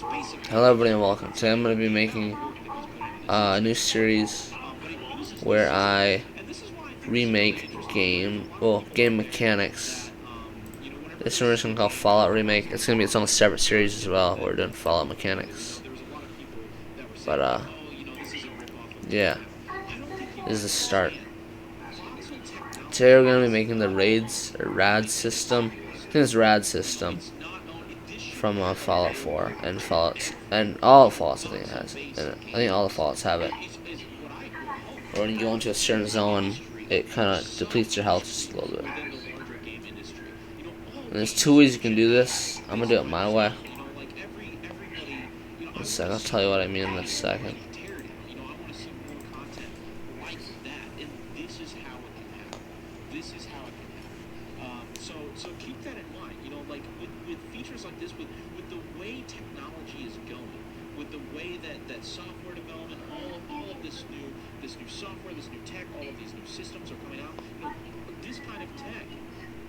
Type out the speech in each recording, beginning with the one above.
Hello everybody and welcome. Today I'm going to be making a new series where I remake game mechanics. This one is going to be called Fallout Remake. It's going to be its own separate series as well. We're doing Fallout mechanics. But yeah, this is the start. Today we're going to be making the RADS system. I think it's Rad System from Fallout 4 and all Fallouts. I think it has. And I think all the Fallouts have it. Or when you go into a certain zone, it kind of depletes your health just a little bit. And there's two ways you can do this. I'm gonna do it my way. One second, I'll tell you what I mean in a second. So keep that in mind. Like with features like this, with the way technology is going, with the way that software development, all of this new software, this new tech, all of these new systems are coming out. This kind of tech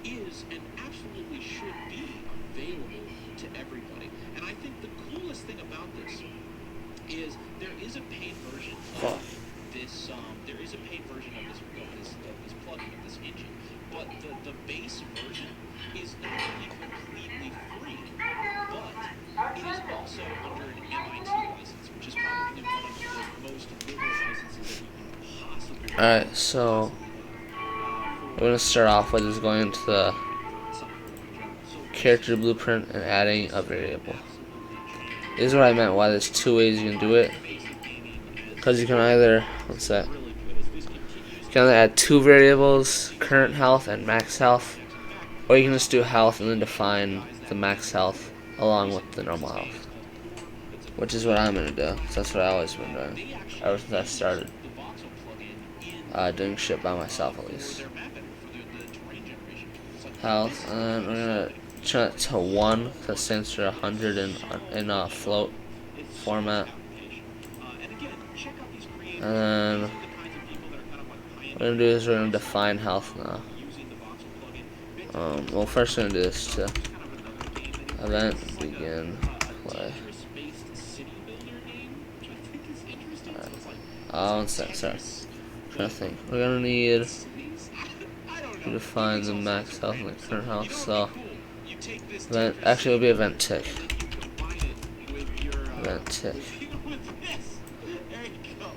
is and absolutely should be available to everybody. And I think the coolest thing about this is there is a paid version of this. There is a paid version of this plugin, of this engine. But the base version is not only completely free, but it is also under an MIT license, which is probably one of the most liberal licenses that you can possibly get. Alright, so we're going to start off with just going into the character blueprint and adding a variable. This is what I meant why there's two ways you can do it. Because you can either, you can either add two variables, current health and max health, or you can just do health and then define the max health along with the normal health, which is what I'm going to do. So that's what I've always been doing ever since I started doing shit by myself, at least. Health, and then we're going to turn it to 1, that stands for 100 in float format. And then what we're going to do is we're going to define health now. Well, first we're going to do this to event begin play. One sec, sorry. I'm trying to think. We're going to need to define the max health and the current health. So, actually, it'll be event tick. Event tick.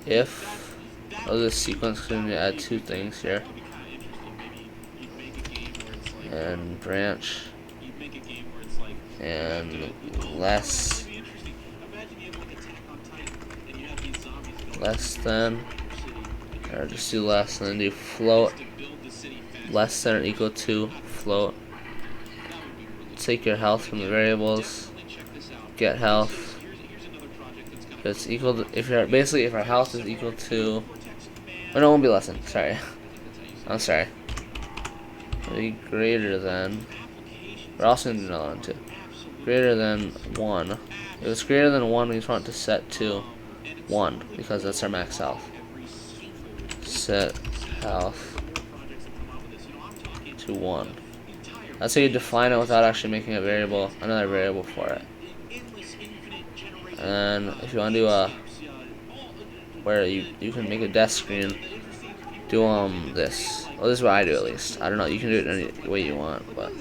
If this sequence, going to add two things here, and branch, and less than, or just do less, and then do float less than or equal to float. Take your health from the variables, get health. It's equal to, if our health is equal to, oh no, it won't be less than, sorry. I'm sorry. It'll be greater than, we're also going to do another one too. Greater than 1. If it's greater than 1, we just want it to set to 1, because that's our max health. Set health to 1. That's how you define it without actually making a variable, another variable for it. And if you want to do where you can make a desk screen, do this. Well, this is what I do at least. I don't know. You can do it any way you want, but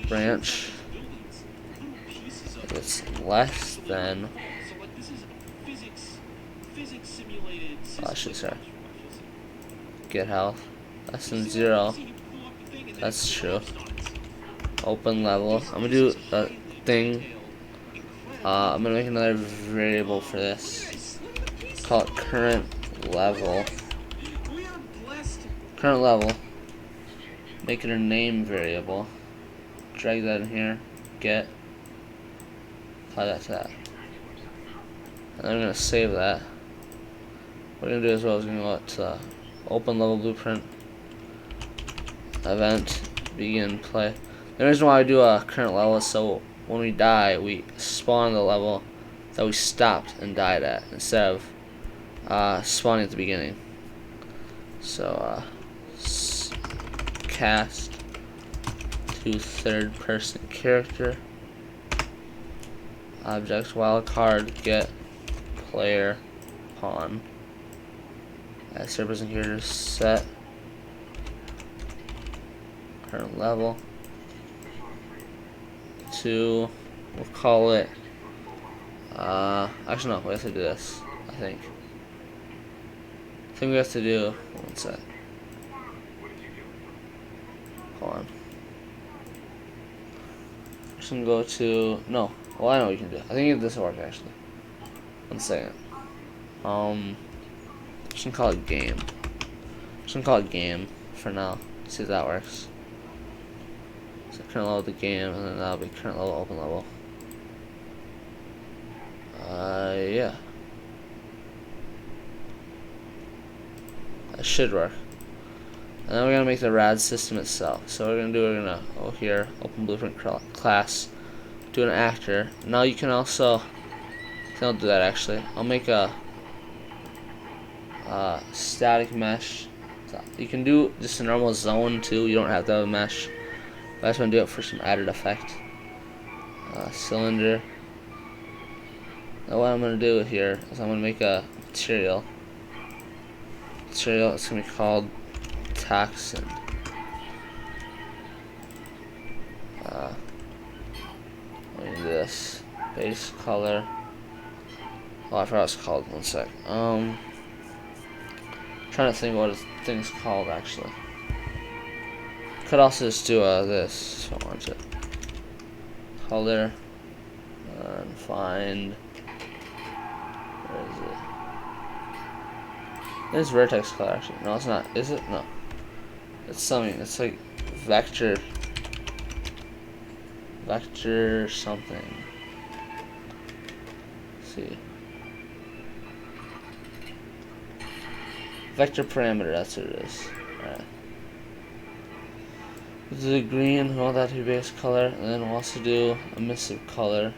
branch. If it's less than. Oh, actually, sorry. Get health less than 0. That's true. Open level. I'm gonna do a thing. I'm gonna make another variable for this. Call it current level. Current level. Make it a name variable. Drag that in here. Get. Apply that to that. And then I'm gonna save that. What we're gonna do as well is we're gonna go to open level blueprint. Event begin play. The reason why I do a current level is so when we die, we spawn the level that we stopped and died at instead of spawning at the beginning. So, cast to third person character. Object wildcard get player pawn. Add surface here set current level to, we'll call it actually no, we have to do this. I think we have to do one sec. Hold on. Just gonna go to well, I know what you can do. I think this will work actually. One second. Just gonna call it game. Just gonna call it game for now. See if that works. So current level of the game, and then that'll be current level open level. Yeah. That should work. And then we're gonna make the RAD system itself. So we're gonna go here, open blueprint class, do an actor. Now you can also, I'll do that actually. I'll make a static mesh. So you can do just a normal zone too. You don't have to have a mesh. But I just want to do it for some added effect. Cylinder. Now what I'm gonna do here is I'm gonna make a material. It's gonna be called Taxon. Let me do this. Base color. Oh, I forgot what it's called. One sec. Trying to think what this thing's called actually. Could also just do this if I want to. Color. And find. Where is it? It's vertex color actually. No, it's not. Is it? No. It's something. It's like vector. Vector something. Let's see. Vector parameter, that's what it is. Alright. We'll do the green, we want that to be base color, and then we'll also do emissive color.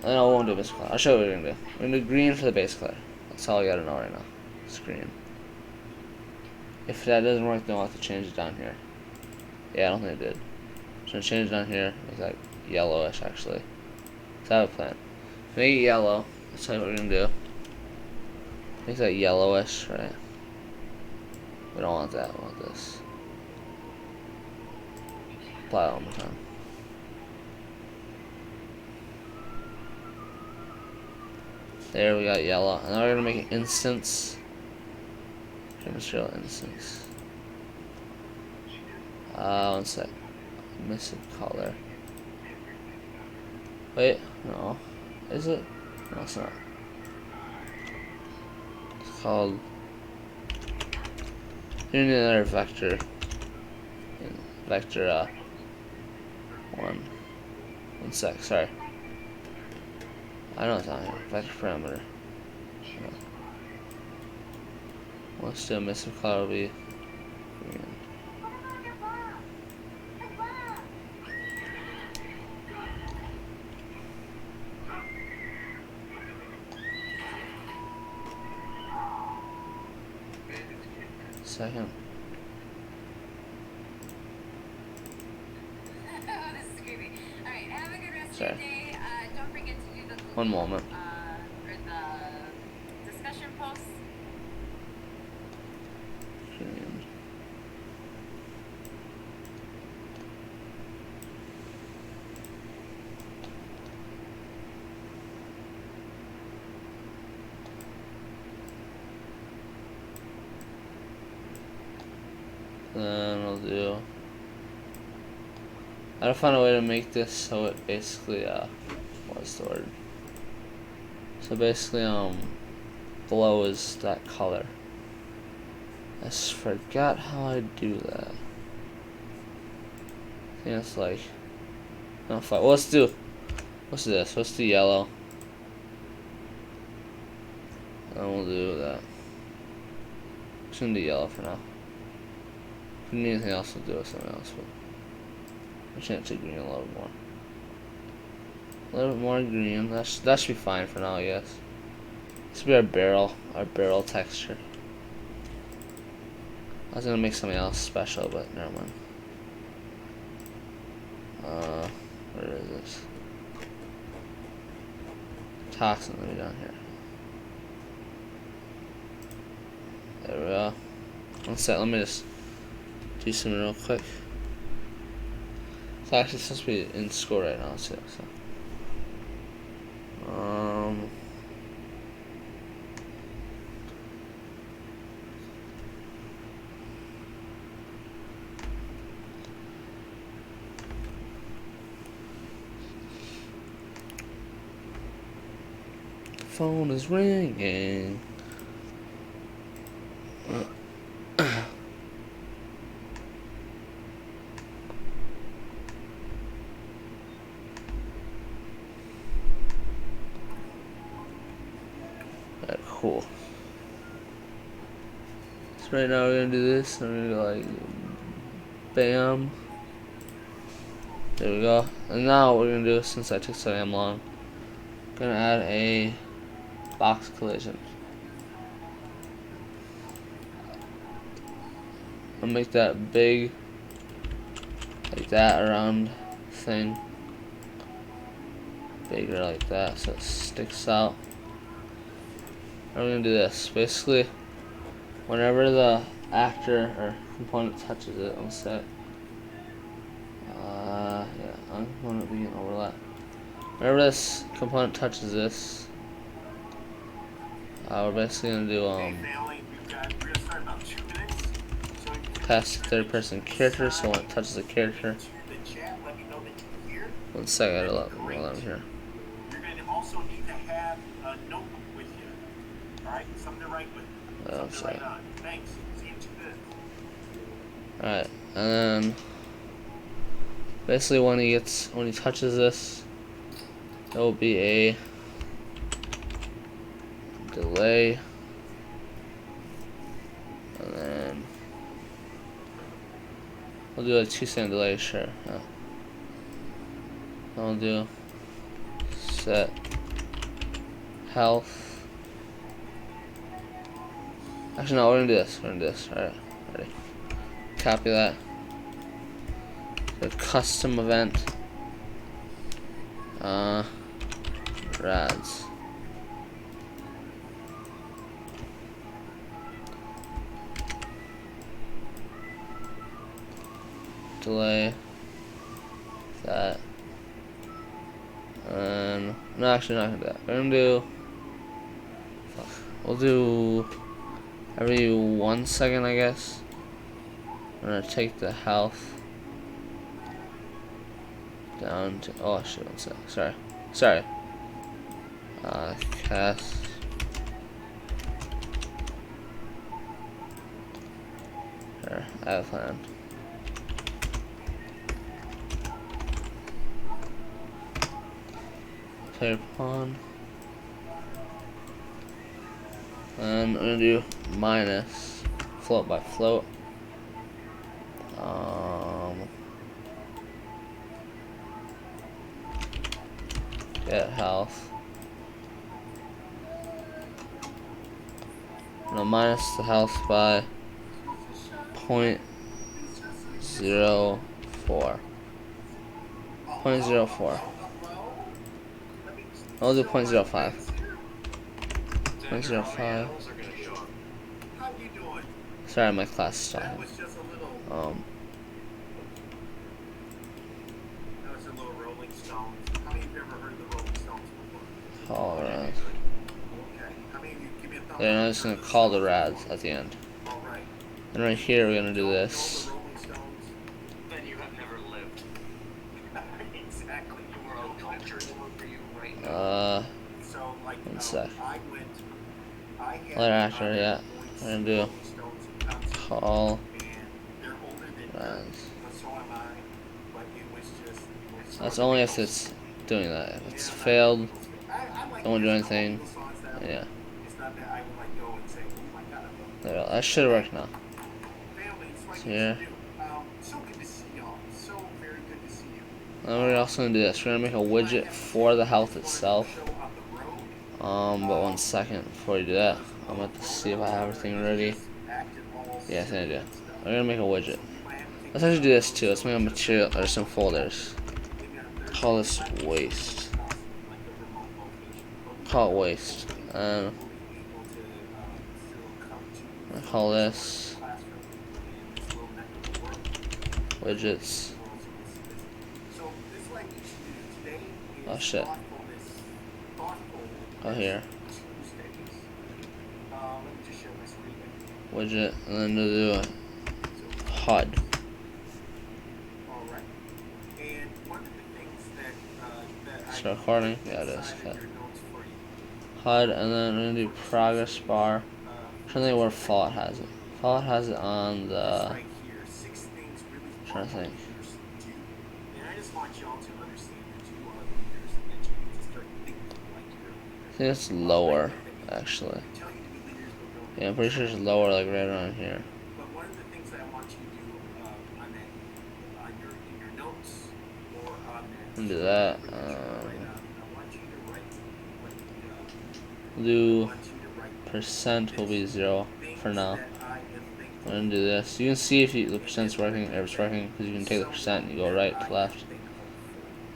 No, we won't do emissive color. I'll show you what we're gonna do. We're gonna do green for the base color. That's all you gotta know right now. It's green. If that doesn't work, then we'll have to change it down here. Yeah, I don't think it did. So I'm gonna change it down here, make that yellowish actually. So I have a plan. Make it yellow. That's what we're gonna do. Make that yellowish, right? We don't want that, we want this. Apply it one more time. There we got yellow. And now we're gonna make an instance. Material instance. One sec. Missing color. Wait, no. Is it? No, it's not. It's called. You need another vector. Vector, one. One sec, sorry. I know it's not here. Vector parameter. No. Let's do a missing color will be green. Second. This is creepy. Alright, have a good rest Sorry. of your day. Don't forget to do the Google, One moment. or the discussion posts. Green. Then we'll do. I gotta find a way to make this so it basically what's the word? So basically glows that color. I just forgot how I do that. I think it's like no fine. Well, let's do this. Let's do yellow. And we'll do that. Just gonna do yellow for now. If we need anything else, we'll do it something else. But I'm just gonna do green a little bit more. A little bit more green. That should be fine for now, I guess. This will be our barrel texture. I was gonna make something else special, but never mind. Where is this? toxin will be down here. There we go. One sec, let me just do something real quick. It's actually supposed to be in school right now, too, so. Phone is ringing. Alright, cool. So right now we're gonna do this. I'm gonna go like, bam. There we go. And now what we're gonna do, since I took so damn long, gonna add a box collision. I'll make that big, like that around thing. Bigger like that, so it sticks out. I'm gonna do this. Basically, whenever the actor or component touches it, I'll set. Yeah, component begin overlap. Whenever this component touches this, we're basically gonna do past third-person character. So when it touches a character, one second, I gotta let him here. You're going to also need to have a notebook with you. Alright? Something to write with. Something to write on. Thanks. See you soon. Alright, and then basically when he touches this, there will be a delay, and then we'll do a 2-second delay, sure. I'll do set health. Actually, no, we're gonna do this. Alright, ready. Copy that. The custom event. RADS. Delay. That. And no, actually not gonna do that. We're gonna do. We'll do every 1 second, I guess. I'm gonna take the health down to. Oh shit! 1 sec. Sorry. Cast. Here, I have a plan. Player pawn. And I'm gonna do minus float by float. Get health. No, minus the health by 0.04. 0.04. I'll do 0.05. 0.05. Sorry, my class is talking. Call RADS. Then I'm just gonna call the RADS at the end. And right here we're gonna do this. One sec. Letter after, yeah. We're gonna do call RADS. That's only if it's doing that. If it's failed, don't want to do anything. Yeah. There we go. That should work now. So here. And we're also gonna do this. We're gonna make a widget for the health itself. But 1 second before we do that, I'm going to see if I have everything ready. Yeah, I think I do. We're gonna make a widget. Let's actually do this too. Let's make a material or some folders. Call this waste. call it waste. And I call this widgets. Oh shit. Oh here. Widget, and then to do a HUD. It's recording? Yeah, it is. Okay. HUD, and then we're gonna do progress bar. I'm trying to think where Fallout has it. Fallout has it on the. I'm trying to think. I think it's lower, actually. Yeah, I'm pretty sure it's lower, like right around here. And do that. Do percent will be 0 for now. I'm gonna do this. You can see if the percent's working or if it's working because you can take the percent and you go right to left.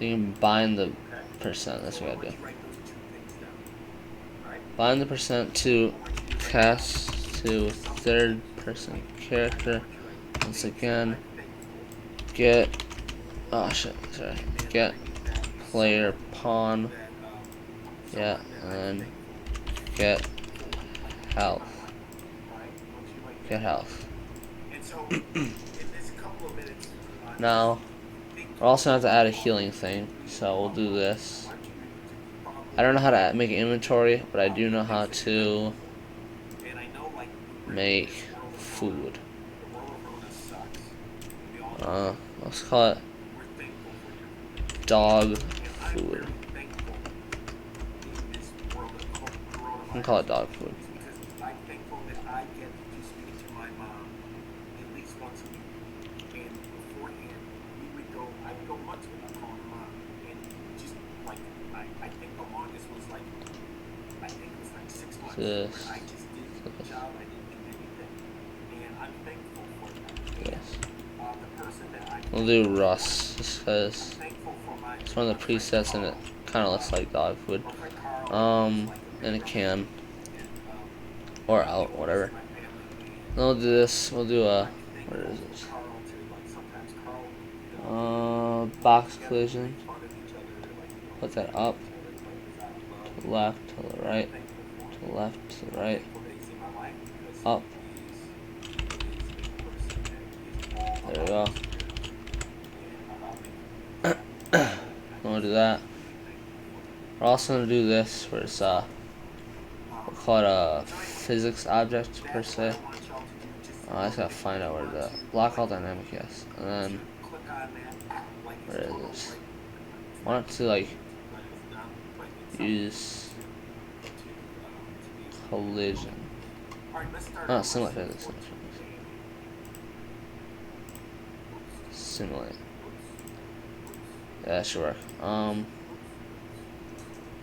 You can bind the percent. That's what I do. Bind the percent to cast to third person character. Once again, get. Oh shit! Sorry. Get player pawn. Yeah, and then get health. Get health. Now, we're also going to have to add a healing thing, so we'll do this. I don't know how to make an inventory, but I do know how to make food. Let's call it dog food. I can call it dog food. This. Yes. We'll do Rust just because it's one of the presets and it kind of looks like dog food. In a can or out, whatever. Then we'll do this. We'll do a where is it? Box collision. Put that up, to the left, to the right, to the left, to the right, up. There we go. We'll do that. We're also gonna do this where it's we'll call it a physics object per se. I just gotta find out where the block all dynamic, yes. And then where is this? I want it to like use collision. Oh, simulate physics. Simulate. Yeah, that should work.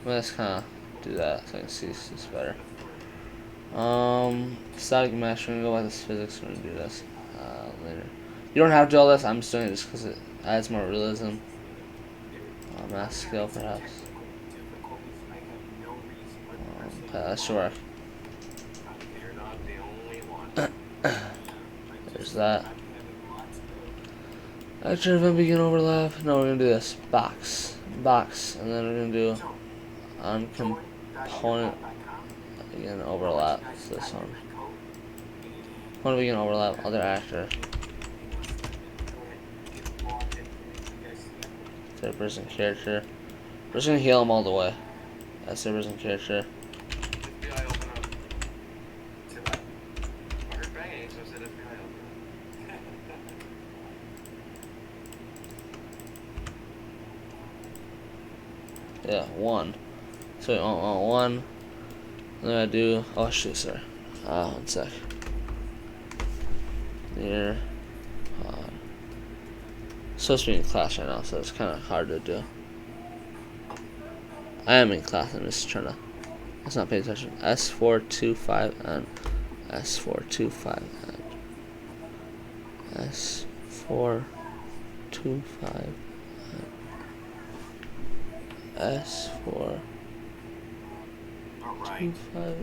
Let's kind of do that so I can see this better. Static mesh. We're gonna go by this physics. We're gonna do this later. You don't have to do all this. I'm just doing it just because it adds more realism. Mass scale, perhaps. Okay, that should work. There's that. Actor event begin overlap. No, we're gonna do this box, and then we're gonna do on component again overlap. It's this one. Component begin overlap. Other actor. Third person character. We're just gonna heal them all the way. That's third person character. Yeah, 1. So we want 1. Then I do. Oh shit, sorry. 1 sec. Here. Supposed to be in class right now, so it's kind of hard to do. I am in class. I'm just trying to. Let's not pay attention. S425 and S425 and S425 and S4 Right. 25.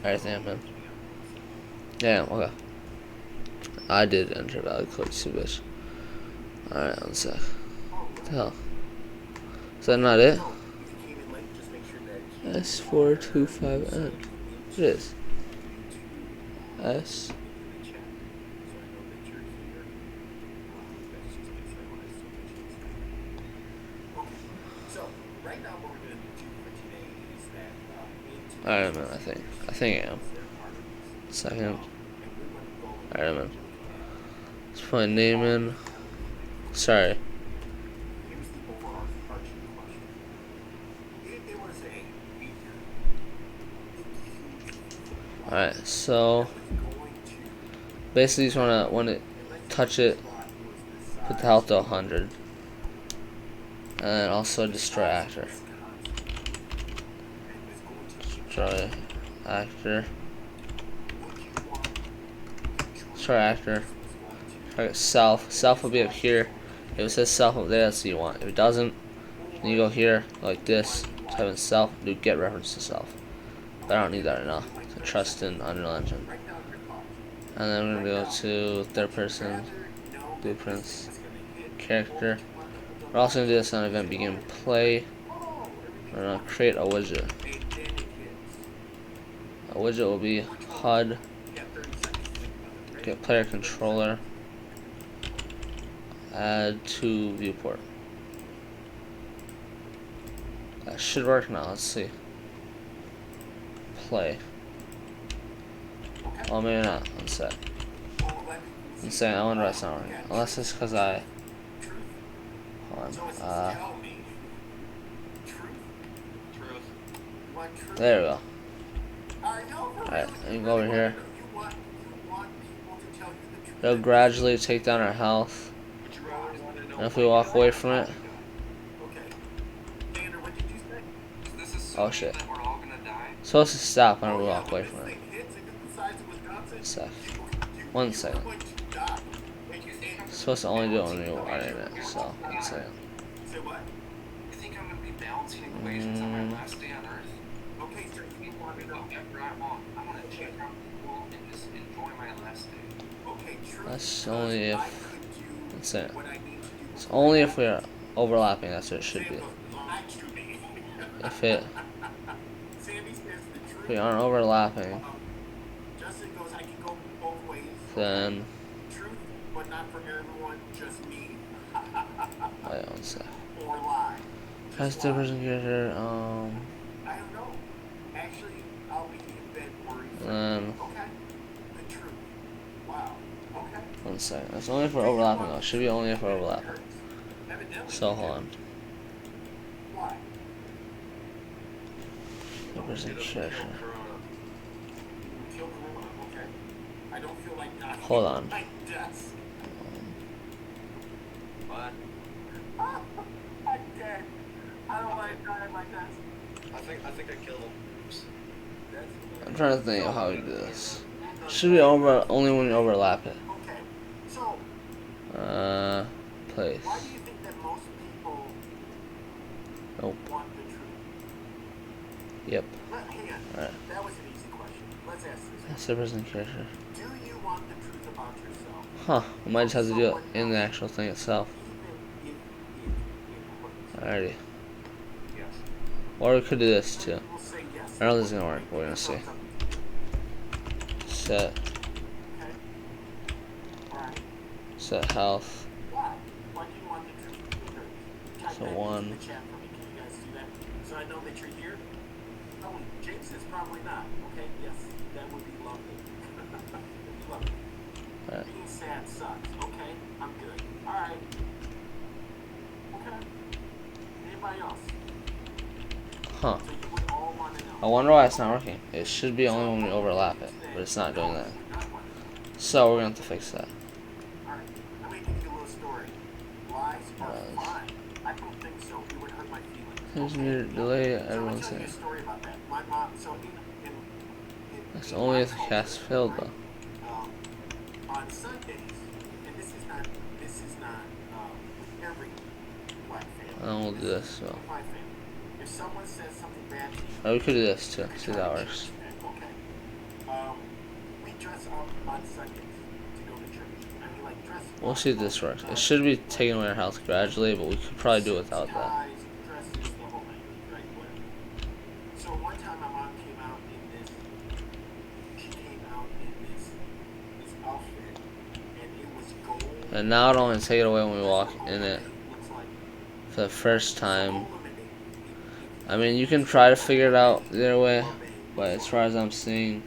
Alright, damn man. Damn, okay. I did enter valid code too, bitch. Alright, one sec. What the hell? Is that not it? S425N. It is. S. Alright, man, I think I am. Second. Alright, man. Let's put my name in. Sorry. Alright, so basically you just wanna touch it, put the health to 100. And then also destroy actor. Destroy actor. Destroy actor. Target self. Self will be up here. If it says self up there, that's what you want. If it doesn't, then you go here like this. Type in self. Do get reference to self. But I don't need that right now. So trust in Unreal Engine. And then we're gonna go to third person, blueprints, character. We're also gonna do this on event begin play. We're gonna create a widget. A widget will be HUD, get player controller, add to viewport. That should work now. Let's see. Play. Oh, maybe not. One sec. I'm saying I wonder why it's not working. Unless it's because I. Hold on. There we go. Alright, and you go over here. It'll gradually take down our health. And if we walk away from it. Oh shit. It's supposed to stop whenever we walk away from it. Sec. 1 second. It's supposed to only do it when we are in it, so 1 second. That's only if. That's it. It's only if we're overlapping, that's what it should be. If we aren't overlapping, then. Wait 1 sec. That's the person character, then. 1 second. That's only if we're overlapping though. It should be only if we're overlapping. So hold on. The person character. Hold on. I think I killed him. I'm trying to think of how we do this. Should be over only when we overlap it. Place. Why do you think that most people Nope. want the truth? Yep. Hang on. Alright. That was an easy question. Let's ask this. That's the person character. Do you want the truth about yourself? Huh. We might just have to do it in the actual thing itself. Even if it hurts? Alrighty. Yes. Or we could do this too. We'll say yes. I don't know if this is gonna work, but we're gonna see. Set. Okay. Alright. Set health. Why? Why do you want the truth to be heard? Type So that 1. in the chat for me. Can you guys do that? So I know that you're here. Oh, James says probably not. Okay, yes. That would be lovely. That'd be lovely. Alright. Being sad sucks. Okay, I'm good. Alright. Okay. Anybody else? Huh. So you would all want to know. I wonder why it's not working. It should be only when we overlap it, but it's not doing that. So we're gonna have to fix that. Alright, let me give you a little story. Lies are fine. I don't think so. It would hurt my feelings. There's a delay. So I'm Everyone's telling you a saying. story about that. My mom, so That's only if the cast failed though. on Sundays, and this is not every black family. And then we'll do this. So. If someone says something bad to you, Oh, we could do this too. See if that works. okay. We dress up on Sundays to go to church. I mean, like dress. We'll see if this works. It should be taking away our health gradually, but we could probably do without that. Ties, dresses, the whole thing, right? Whatever. So one time my mom came out in this. She came out in this outfit, and it was gold. And now it'll only take it away when we walk in it for the first time. I mean, you can try to figure it out either way, but as far as I'm seeing,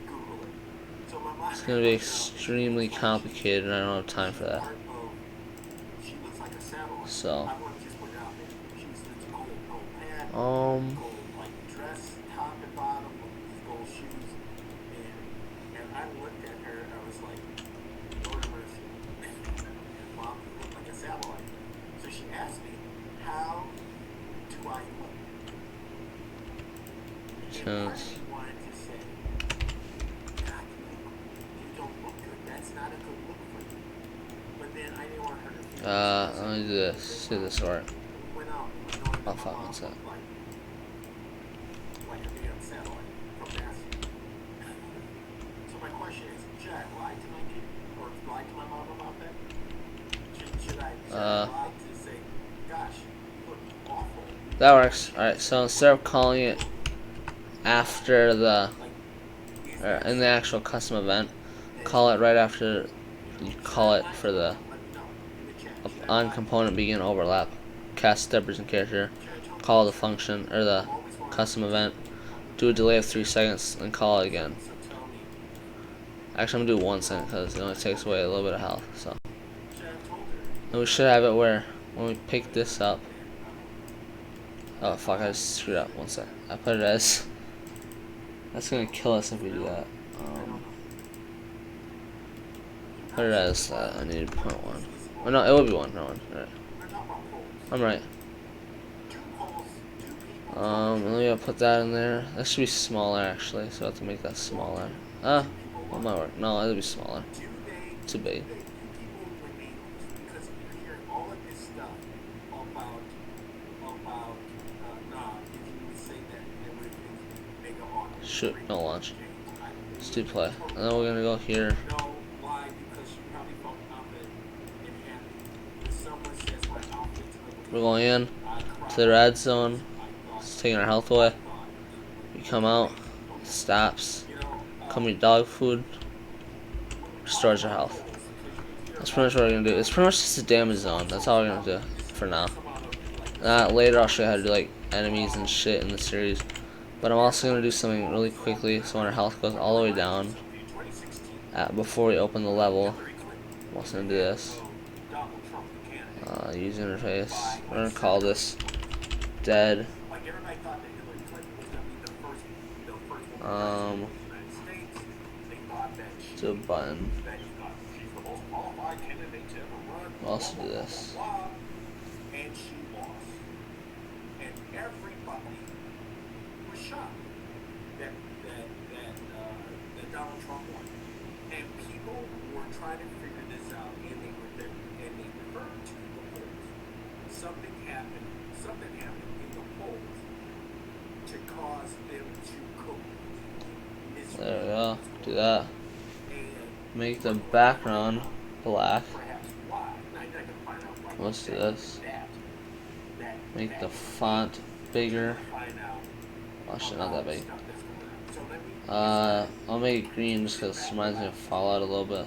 it's going to be extremely complicated, and I don't have time for that. So, so she asked me, how do I look? chance. Let me do this. See if this works. Oh fuck, what's that? So my question is, Jack, lie to my kid or lie to my mom about that? Should I lie to say, gosh, you look awful? That works. Alright, so instead of calling it after the in the actual custom event, call it right after you call it for the on component begin overlap. Cast steppers and character, call the function or the custom event, do a delay of 3 seconds, and call it again. Actually, I'm gonna do 1 second because it only takes away a little bit of health. So, and we should have it where when we pick this up. Oh fuck! I just screwed up. 1 second. I put it as. That's gonna kill us if we do that. Put it as that. I need 0.1. Oh no, it will be 1. No 1. Alright. I'm right. Let me put that in there. That should be smaller actually, so I have to make that smaller. That might work. No, it'll be smaller. Too big. Shoot, no launch. Let's do play. And then we're gonna go here. We're going in to the red zone. It's taking our health away. We come out. Stops. Come eat dog food. Restores our health. That's pretty much what we're gonna do. It's pretty much just a damage zone. That's all we're gonna do for now. Later I'll show you how to do like enemies and shit in the series. But I'm also gonna do something really quickly so when our health goes all the way down before we open the level. I'm also gonna do this. Use interface. We're gonna call this dead. Do a button. We'll also do this. And she lost. And everybody was shocked that Donald Trump won. And people were trying to figure this out, and they referred to the polls. Something happened in the polls to cause them to cope. There we go. Do that. Make the background black. Let's do this. Make the font bigger. Oh shit, not that big. I'll make it green just because it reminds me of Fallout a little bit.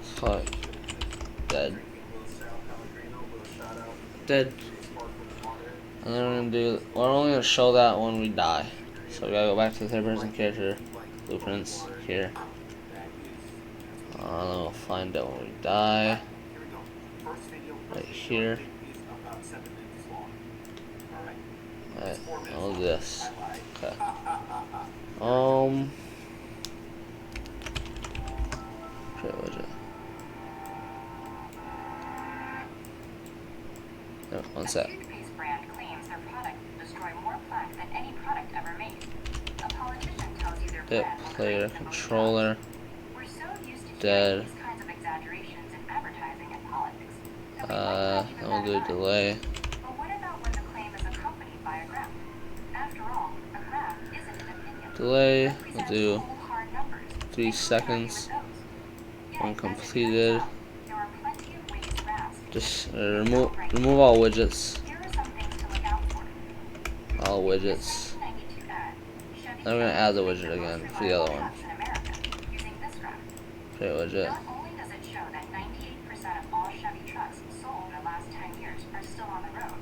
Fuck. Dead. Dead. And then we're only gonna show that when we die. So we gotta go back to the third person character blueprints here. Then we'll find out when we die. Right here. Alright, all this. Okay. Privilege it. No, 1 sec. Toothpaste brand claims their product will destroy more plaque than any product ever made. A politician tells you their Bit brand will player create the controller. We're so used to Dead. hearing these kinds of exaggerations in advertising and politics I'll do a delay. But what about when the claim is accompanied by a graph? After all, a graph isn't an opinion. Delay. It We'll represents do cold, hard numbers. 3 And who can argue with seconds. those? When Yet, as it completed. turns out, there are plenty of ways graphs can Just be remove all widgets. Here are some things to look out for. All The widgets. 1992 ad, Chevy I'm gonna add the trucks widget make again most for the other reliable one. trucks in America, using this graph. Create widget. Not only does it show that 98% of all Chevy trucks sold in the last 10 years are still on the road,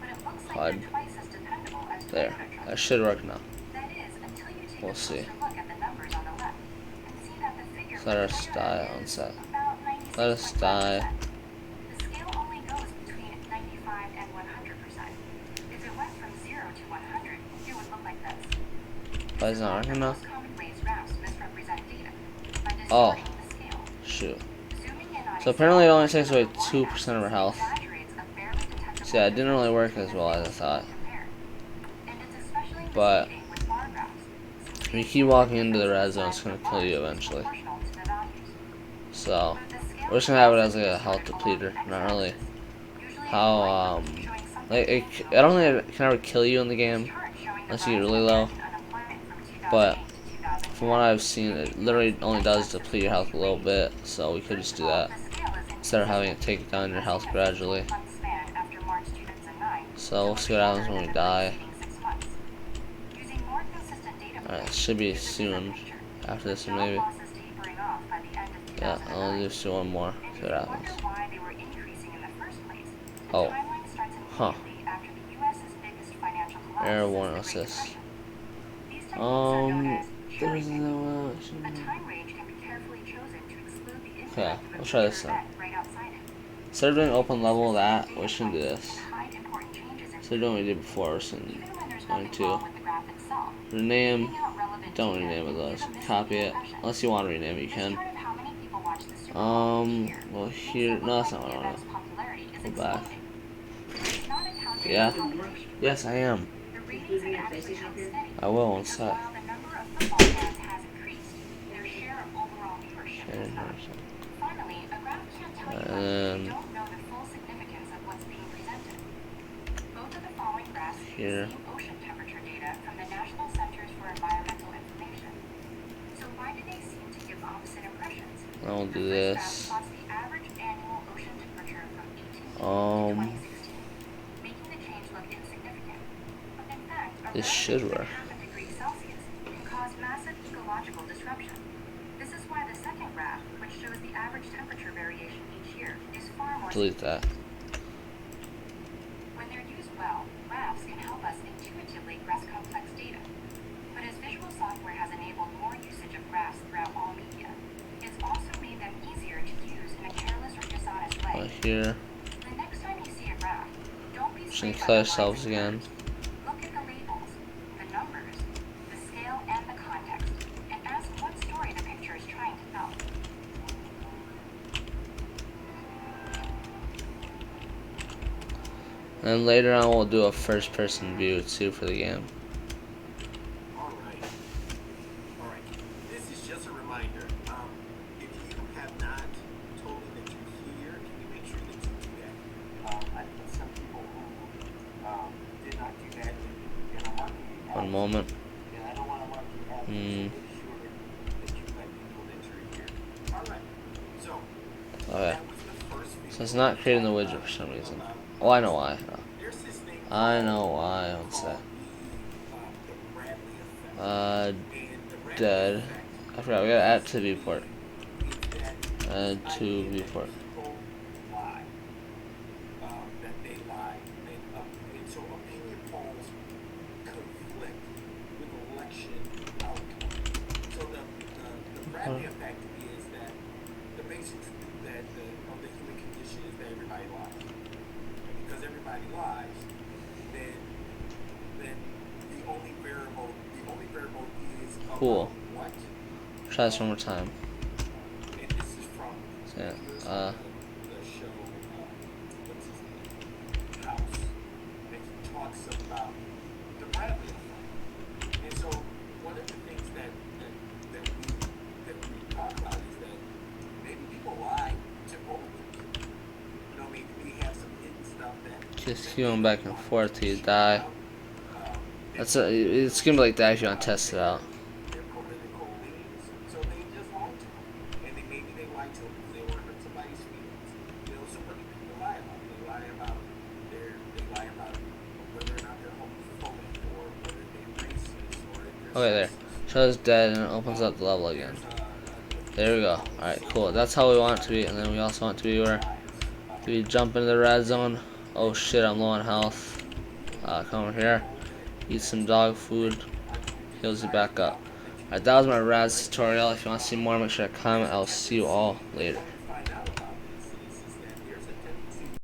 but it looks like they're twice as dependable as There. Toyota trucks. That should work now. That is, until you take We'll a closer see. look at the numbers on the left and see that the figure Let for us Toyota die on is set. about 96.5%. Let us die. The scale only goes between 95 and 100%. If it went from 0 to 100, it would look like this. Why is it not working now? Most common ways graphs misrepresent data by Oh. distorting the scale. Shoot. Zooming in on So a apparently it scale only takes away on the 2% of our health. exaggerates a barely detectable See, it didn't really work difference as well as I between thought. the compared. And it's especially But misleading with bar graphs, since if the you keep walking into the difference red zone, in it's size gonna of kill you bars is eventually. proportional to the values. So But the scale we're just gonna have it is as like a health distorted along depleter, the not really x-axis, usually how in a line showing something like tangible. I don't think it can ever kill you in the game This chart showing the unless you get rise in really low. American unemployment from 2008 But to 2010. from what I've seen, it literally only does deplete your health a little bit. So we could just do that instead of having it take down your health gradually. So we'll see what happens when we die. Alright, it should be soon after this one maybe. Yeah, I'll just do one more. See what happens. Oh. Huh. Error warning assist. There's no okay, we'll try this then. Instead of doing open level that, we should do this. Instead of doing what we did before, we're going to rename, don't rename it though, copy it. Unless you want to rename it, you can. Well here, no that's not what I want. Go back. Yeah? Yes, I am. I will on set. And here. Ocean temperature data from the National Centers for Environmental Information. So why do they seem to give opposite impressions? I'll do this. Plots the average annual ocean temperature from 18 to 2016, making the change look insignificant. But in fact, a This rise should of work. 0.5 degrees Celsius can cause massive ecological disruption. This is why the second graph, which shows the average temperature variation each year, is far more Delete that. when they're used well, graphs can help us intuitively grasp complex data. But as visual software has enabled more usage of graphs throughout all media, it's also made them easier to use in a careless or dishonest way. Right here. The next time you see a graph, don't be Just swayed gonna by kill the ourselves lines and again. curves. Look at the labels, the numbers, the scale, and the context, and ask what story the picture is trying to tell. And later on we'll do a first person view too for the game. Alright. Alright. This is just a reminder. If you have not told me that you're here, can you make sure that you do that? I think some people who did not do that and are marking you out. One moment. And I don't want to mark you out. So make sure that you let me know that you're here. Alright. So, Okay. that was the first video. So it's not creating the widget for some reason. Oh, I know why. There's this thing I know why. What's called that? the Bradley effect. And the Bradley Dead. effect I forgot. We gotta add to viewport. is that Add to idea that viewport. people lie, that they lie, and so opinion polls conflict with election outcome. So the Bradley effect is that the basic truth that of the human condition is that everybody lies. And because everybody lies, then the only variable is about Cool. what. Try this one more time. And this is from Yeah, the show, what's his name? House. And he talks about the Bradley effect. And so one of the things that we talk about is that maybe people lie to voters. You know what I mean? Just keep going back and forth till you die. It's gonna be like that if you want to test it out. They're political leads, so they just lied to them. And maybe they lied to them because they want to hurt somebody's feelings. You know, so what do people lie about? They lie about whether or not they're homophobic or whether they're racist or if they're Okay, there. sexist. Shows dead and it opens up the level again. There we go. Alright, cool. That's how we want it to be. And then we also want it to be where we jump into the red zone. Oh shit, I'm low on health. Come over here. Eat some dog food. Heals you back up. Alright, that was my RADS tutorial. If you want to see more, make sure to comment. I'll see you all later.